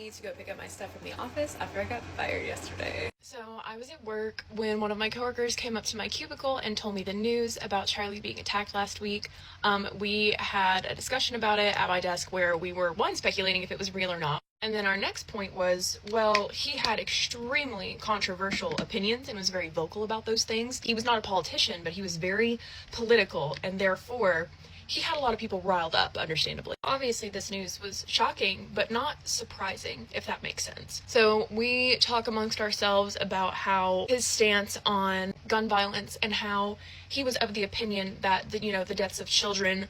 me to go pick up my stuff from the office after I got fired yesterday. So I was at work when one of my coworkers came up to my cubicle and told me the news about Charlie being attacked last week. We had a discussion about it at my desk where we were, one, speculating if it was real or not. And then our next point was, well, he had extremely controversial opinions and was very vocal about those things. He was not a politician, but he was very political, and therefore he had a lot of people riled up, understandably. Obviously, this news was shocking, but not surprising, if that makes sense. So we talk amongst ourselves about how his stance on gun violence and how he was of the opinion that the deaths of children,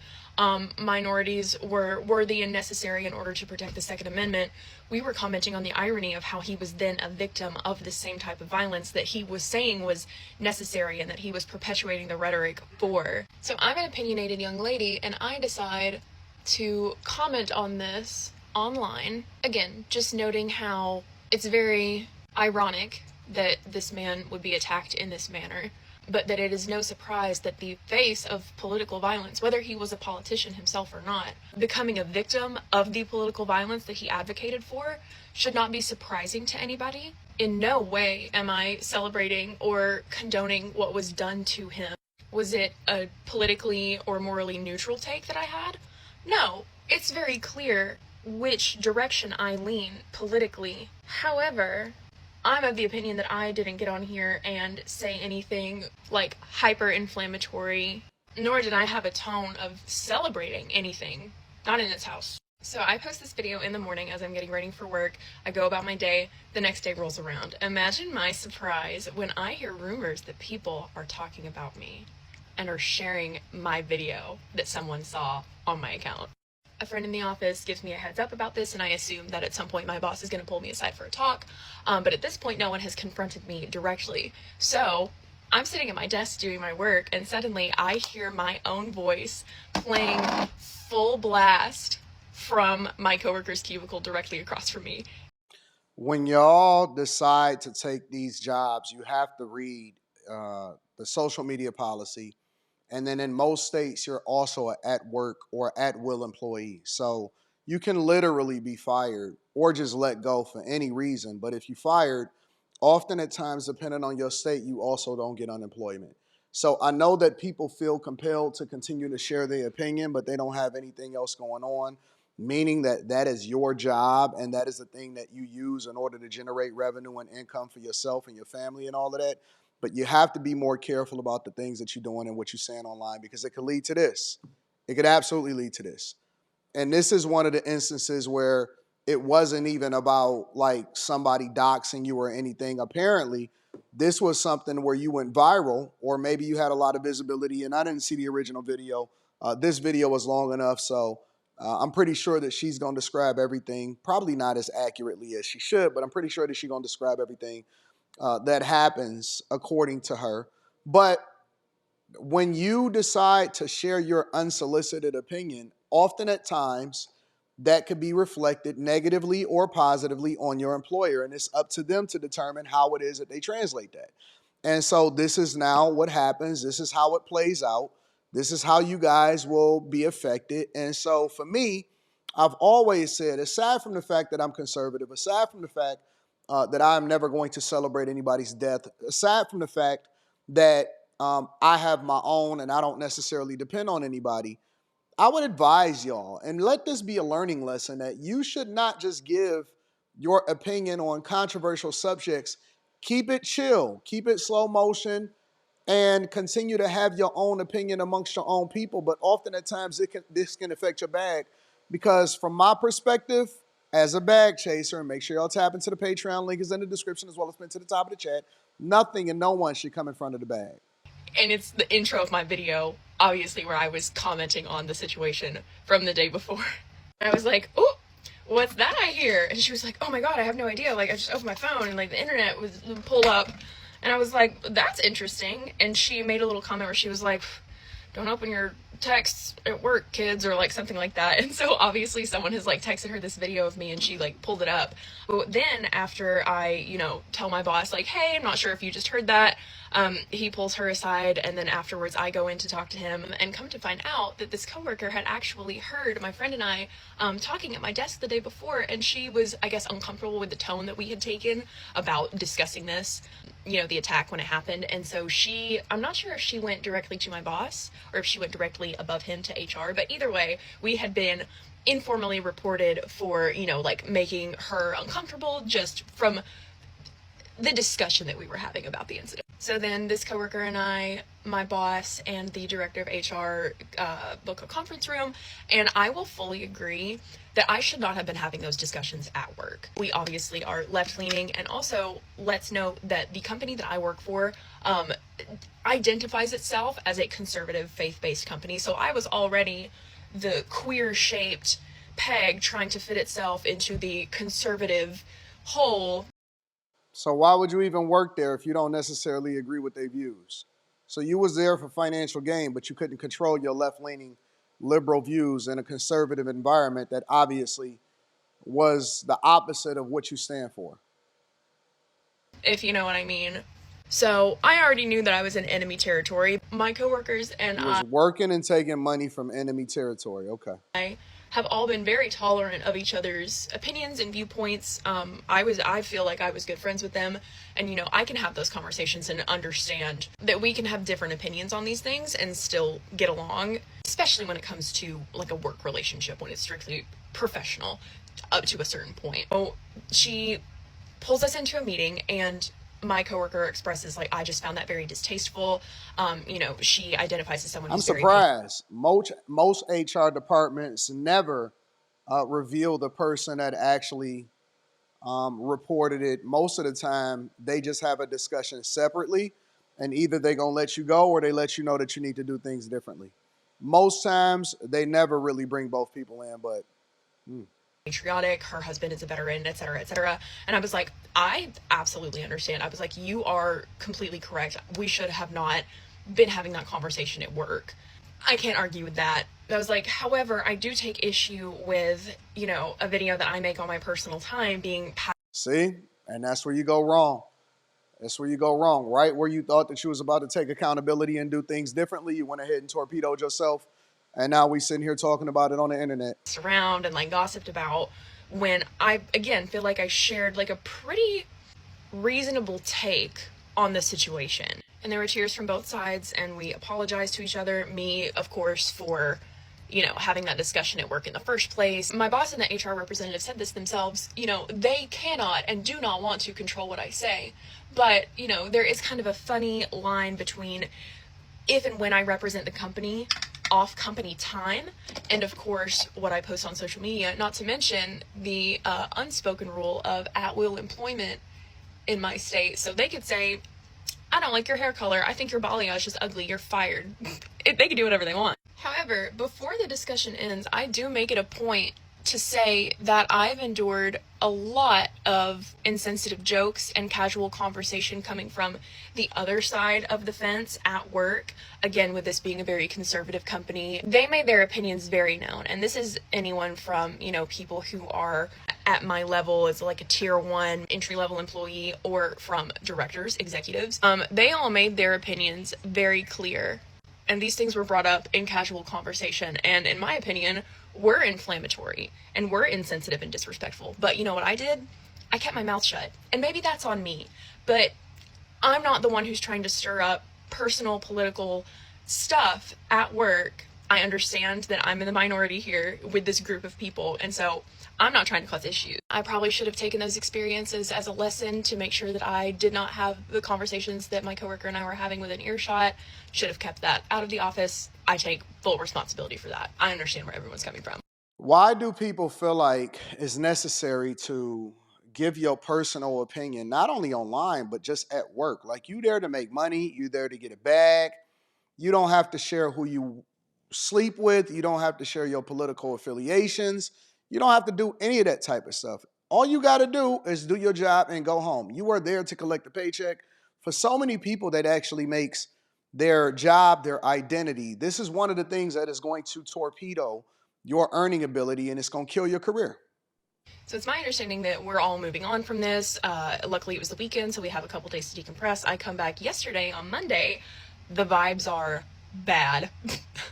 minorities were worthy and necessary in order to protect the Second Amendment. We were commenting on the irony of how he was then a victim of the same type of violence that he was saying was necessary and that he was perpetuating the rhetoric for. So I'm an opinionated young lady, and I decide to comment on this online. Again, just noting how it's very ironic that this man would be attacked in this manner, but that it is no surprise that the face of political violence, whether he was a politician himself or not, becoming a victim of the political violence that he advocated for should not be surprising to anybody. In no way am I celebrating or condoning what was done to him. Was it a politically or morally neutral take that I had? No, it's very clear which direction I lean politically. However, I'm of the opinion that I didn't get on here and say anything like hyper-inflammatory, nor did I have a tone of celebrating anything, not in its house. So I post this video in the morning as I'm getting ready for work. I go about my day. The next day rolls around. Imagine my surprise when I hear rumors that people are talking about me and are sharing my video that someone saw on my account. A friend in the office gives me a heads up about this, and I assume that at some point my boss is going to pull me aside for a talk. But at this point, no one has confronted me directly. So I'm sitting at my desk doing my work, and suddenly I hear my own voice playing full blast from my coworker's cubicle directly across from me. When y'all decide to take these jobs, you have to read the social media policy. And then in most states, you're also an at work or at will employee. So you can literally be fired or just let go for any reason. But if you fired, often at times, depending on your state, you also don't get unemployment. So I know that people feel compelled to continue to share their opinion, but they don't have anything else going on, meaning that that is your job and that is the thing that you use in order to generate revenue and income for yourself and your family and all of that. But you have to be more careful about the things that you're doing and what you're saying online, because it could lead to this. It could absolutely lead to this. And this is one of the instances where it wasn't even about like somebody doxing you or anything. Apparently, this was something where you went viral, or maybe you had a lot of visibility. And I didn't see the original video. This video was long enough, so I'm pretty sure that she's going to describe everything, probably not as accurately as she should, but I'm pretty sure that she's going to describe everything that happens according to her. But when you decide to share your unsolicited opinion, often at times that could be reflected negatively or positively on your employer. And it's up to them to determine how it is that they translate that. And so this is now what happens. This is how it plays out. This is how you guys will be affected. And so for me, I've always said, aside from the fact that I'm conservative, aside from the fact that I'm never going to celebrate anybody's death, aside from the fact that I have my own and I don't necessarily depend on anybody, I would advise y'all, and let this be a learning lesson, that you should not just give your opinion on controversial subjects. Keep it chill, keep it slow motion, and continue to have your own opinion amongst your own people. But often at times this can affect your bag, because from my perspective, as a bag chaser, and make sure y'all tap into the Patreon link is in the description as well as pinned to the top of the chat, nothing and no one should come in front of the bag. And it's the intro of my video, obviously, where I was commenting on the situation from the day before. And I was like, oh, what's that I hear? And she was like, oh my God, I have no idea. Like, I just opened my phone and like the internet was pulled up. And I was like, that's interesting. And she made a little comment where she was like, don't open your texts at work, kids, or like something like that. And so obviously someone has like texted her this video of me and she like pulled it up. But then after I, tell my boss like, hey, I'm not sure if you just heard that, He pulls her aside, and then afterwards I go in to talk to him, and come to find out that this coworker had actually heard my friend and I talking at my desk the day before, and she was, I guess, uncomfortable with the tone that we had taken about discussing this, the attack when it happened. And so I'm not sure if she went directly to my boss or if she went directly above him to HR, but either way, we had been informally reported for, like making her uncomfortable just from the discussion that we were having about the incident. So then this coworker and I, my boss, and the director of HR book a conference room, and I will fully agree that I should not have been having those discussions at work. We obviously are left-leaning, and also let's note that the company that I work for identifies itself as a conservative, faith-based company, so I was already the queer-shaped peg trying to fit itself into the conservative hole. So why would you even work there if you don't necessarily agree with their views? So you was there for financial gain, but you couldn't control your left-leaning liberal views in a conservative environment that obviously was the opposite of what you stand for. If you know what I mean. So I already knew that I was in enemy territory. My coworkers and You was working and taking money from enemy territory. Okay. I have all been very tolerant of each other's opinions and viewpoints. I feel like I was good friends with them, and I can have those conversations and understand that we can have different opinions on these things and still get along, especially when it comes to like a work relationship, when it's strictly professional up to a certain point. So she pulls us into a meeting, and my coworker expresses, like, I just found that very distasteful. She identifies as someone I'm who's very surprised. Most HR departments never reveal the person that actually reported it. Most of the time, they just have a discussion separately, and either they're going to let you go or they let you know that you need to do things differently. Most times, they never really bring both people in, but patriotic, her husband is a veteran, etc., etc. And I was like, I absolutely understand. I was like, you are completely correct. We should have not been having that conversation at work. I can't argue with that. I was like, however, I do take issue with, a video that I make on my personal time being see, and that's where you go wrong. That's where you go wrong, right? Where you thought that you was about to take accountability and do things differently, you went ahead and torpedoed yourself. And now we sitting here talking about it on the internet. Around and like gossiped about, when I, again, feel like I shared like a pretty reasonable take on the situation. And there were tears from both sides, and we apologized to each other. Me, of course, for, having that discussion at work in the first place. My boss and the HR representative said this themselves, they cannot and do not want to control what I say. But, there is kind of a funny line between if and when I represent the company off company time, and of course what I post on social media, not to mention the unspoken rule of at-will employment in my state. So they could say, I don't like your hair color, I think your balayage is ugly, you're fired. They can do whatever they want. However, before the discussion ends, I do make it a point to say that I've endured a lot of insensitive jokes and casual conversation coming from the other side of the fence at work. Again, with this being a very conservative company, they made their opinions very known. And this is anyone from, people who are at my level as like a tier 1 entry-level employee, or from directors, executives. They all made their opinions very clear. And these things were brought up in casual conversation, and in my opinion, were inflammatory and were insensitive and disrespectful. But you know what I did? I kept my mouth shut. And maybe that's on me, but I'm not the one who's trying to stir up personal political stuff at work. I understand that I'm in the minority here with this group of people, and so I'm not trying to cause issues. I probably should have taken those experiences as a lesson to make sure that I did not have the conversations that my coworker and I were having within earshot. Should have kept that out of the office. I take full responsibility for that. I understand where everyone's coming from. Why do people feel like it's necessary to give your personal opinion, not only online, but just at work? Like, you there to make money, you there to get a bag. You don't have to share who you sleep with. You don't have to share your political affiliations. You don't have to do any of that type of stuff. All you got to do is do your job and go home. You are there to collect a paycheck. For so many people, that actually makes their job their identity. This is one of the things that is going to torpedo your earning ability, and it's going to kill your career. So it's my understanding that we're all moving on from this. Luckily, it was the weekend, so we have a couple days to decompress. I come back yesterday on Monday. The vibes are bad.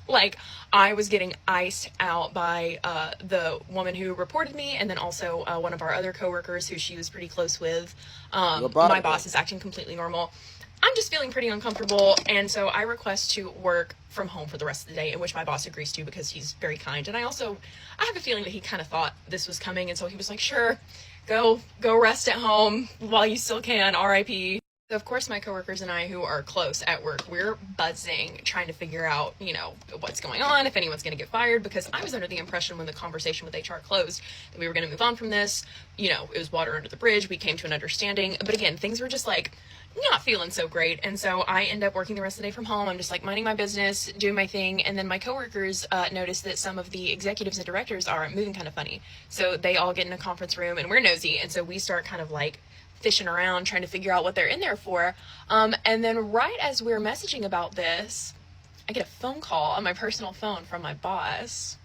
Like, I was getting iced out by the woman who reported me, and then also one of our other coworkers who she was pretty close with. Your My body boss though. is acting completely normal. I'm just feeling pretty uncomfortable, and so I request to work from home for the rest of the day, in which my boss agrees to because he's very kind. And I have a feeling that he kind of thought this was coming, and so he was like, "Sure, go rest at home while you still can. R.I.P." So of course, my coworkers and I, who are close at work, we're buzzing, trying to figure out, what's going on, if anyone's going to get fired, because I was under the impression when the conversation with HR closed that we were going to move on from this. It was water under the bridge. We came to an understanding. But again, things were just like not feeling so great. And so I end up working the rest of the day from home. I'm just like minding my business, doing my thing. And then my coworkers notice that some of the executives and directors are moving kind of funny. So they all get in a conference room and we're nosy. And so we start kind of like fishing around trying to figure out what they're in there for. And then right as we're messaging about this, I get a phone call on my personal phone from my boss.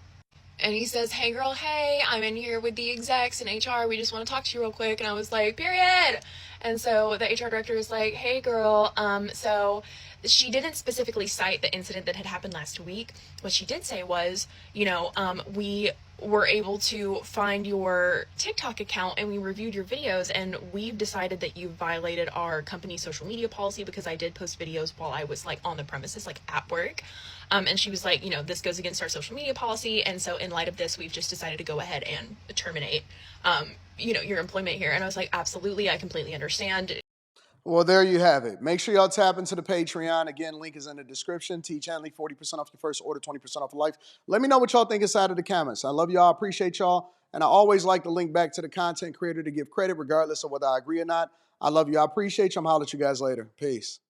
And he says, "Hey girl, hey, I'm in here with the execs and HR. We just want to talk to you real quick." And I was like, "Period." And so the HR director is like, "Hey girl, so she didn't specifically cite the incident that had happened last week. What she did say was, we were able to find your TikTok account and we reviewed your videos, and we've decided that you violated our company social media policy because I did post videos while I was like on the premises, like at work." And she was like, "This goes against our social media policy. And so in light of this, we've just decided to go ahead and terminate, your employment here." And I was like, "Absolutely. I completely understand." Well, there you have it. Make sure y'all tap into the Patreon. Again, link is in the description. Teach Hanley 40% off your first order, 20% off life. Let me know what y'all think inside of the comments. I love y'all. Appreciate y'all. And I always like to link back to the content creator to give credit, regardless of whether I agree or not. I love you. I appreciate you. I'm holler at you guys later. Peace.